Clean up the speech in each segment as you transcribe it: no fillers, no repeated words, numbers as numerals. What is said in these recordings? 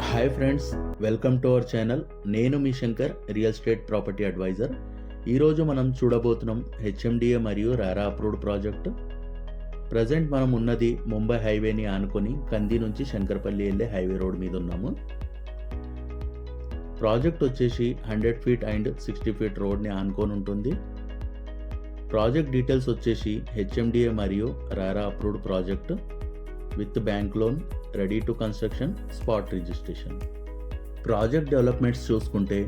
Hi friends, welcome to our channel. నేను మీ Shankar, real estate property advisor. ఈరోజు మనం చూడబోతున్నాం హెచ్ఎండిఏ మరియు రారా అప్రూవ్డ్ ప్రాజెక్ట్. ప్రజెంట్ మనం ఉన్నది ముంబై హైవేని ఆనుకొని కంది నుంచి శంకర్పల్లి వెళ్ళే హైవే రోడ్ మీద ఉన్నాము. ప్రాజెక్ట్ వచ్చేసి 100 ఫీట్ అండ్ 60 ఫీట్ రోడ్ని ఆనుకొని ఉంటుంది. ప్రాజెక్ట్ డీటెయిల్స్ వచ్చేసి హెచ్ఎండిఏ మరియు RERA approved project with bank loan, ready to construction, spot registration. Project developments చూసుకుంటే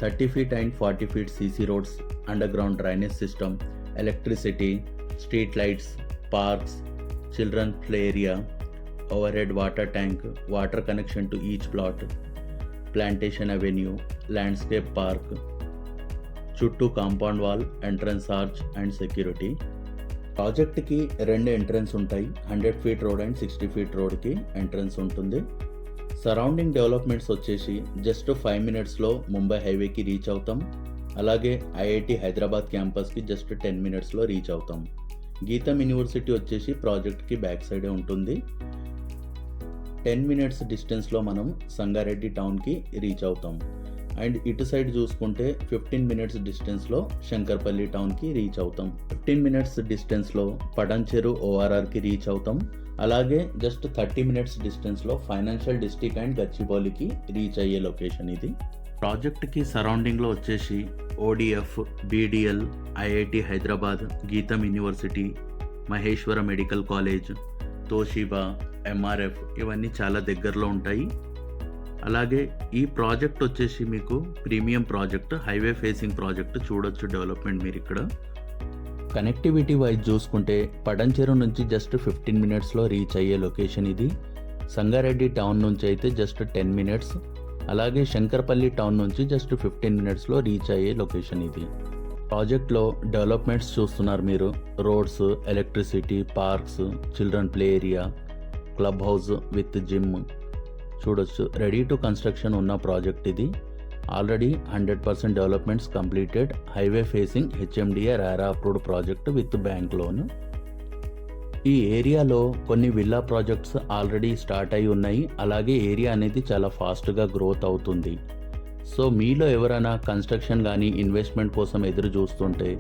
30 feet and 40 feet CC roads, underground drainage system, electricity, street lights, parks, children play area, overhead water tank, water connection to each plot, plantation avenue, landscape park, చుట్టూ compound wall, entrance arch and security. ప్రాజెక్ట్కి 2 entrance ఉంటాయి. 100 feet road and 60 feet రోడ్కి entrance ఉంటుంది. Surrounding developments వచ్చేసి just 5 మినిట్స్లో ముంబై హైవేకి reach అవుతాం. అలాగే ఐఐటి హైదరాబాద్ క్యాంపస్కి జస్ట్ 10 మినిట్స్లో రీచ్ అవుతాం. గీతం యూనివర్సిటీ వచ్చేసి ప్రాజెక్ట్కి బ్యాక్ సైడే ఉంటుంది. 10 మినిట్స్ డిస్టెన్స్లో మనం సంగారెడ్డి టౌన్కి రీచ్ అవుతాం. అండ్ ఇటు సైడ్ చూసుకుంటే 15 మినిట్స్ డిస్టెన్స్లో శంకర్పల్లి టౌన్కి రీచ్ అవుతాం. 15 మినిట్స్ డిస్టెన్స్లో పడంచెరు ఓఆర్ఆర్కి రీచ్ అవుతాం. అలాగే జస్ట్ 30 మినిట్స్ డిస్టెన్స్లో ఫైనాన్షియల్ డిస్ట్రిక్ట్ అండ్ గచ్చిబౌలికి రీచ్ అయ్యే లొకేషన్ ఇది. ప్రాజెక్ట్కి సరౌండింగ్లో వచ్చేసి ఓడిఎఫ్, బీడిఎల్, ఐఐటి హైదరాబాద్, గీతం university, Maheshwara medical college, Toshiba, MRF ఇవన్నీ చాలా దగ్గరలో ఉంటాయి. అలాగే ఈ ప్రాజెక్ట్ వచ్చేసి మీకు premium project, highway facing project. చూడొచ్చు డెవలప్మెంట్ మీరు ఇక్కడ. కనెక్టివిటీ వైజ్ చూసుకుంటే పడంచెరు నుంచి జస్ట్ 15 మినిట్స్లో రీచ్ అయ్యే లొకేషన్ ఇది. సంగారెడ్డి టౌన్ నుంచి అయితే జస్ట్ 10 మినిట్స్. అలాగే శంకర్పల్లి టౌన్ నుంచి జస్ట్ 15 మినిట్స్లో రీచ్ అయ్యే లొకేషన్ ఇది. ప్రాజెక్ట్లో డెవలప్మెంట్స్ చూస్తున్నారు మీరు. Roads, electricity, parks, children play area, clubhouse with gym చూడొచ్చు. రెడీ టు కన్స్ట్రక్షన్ ఉన్న ప్రాజెక్ట్ ఇది. Already 100% developments completed. Highway facing HMDA RERA approved project with bank loan. ఈ ఏరియాలో కొన్ని విల్లా ప్రాజెక్ట్స్ ఆల్రెడీ స్టార్ట్ అయి ఉన్నాయి. అలాగే ఏరియా అనేది చాలా ఫాస్ట్గా గ్రోత్ అవుతుంది. సో మీలో ఎవరైనా కన్స్ట్రక్షన్ కానీ ఇన్వెస్ట్మెంట్ కోసం ఎదురు చూస్తుంటే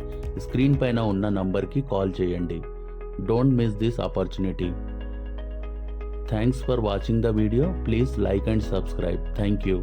స్క్రీన్ పైన ఉన్న నంబర్కి కాల్ చేయండి. Don't miss this opportunity. Thanks for watching the video. Please like and subscribe. Thank you.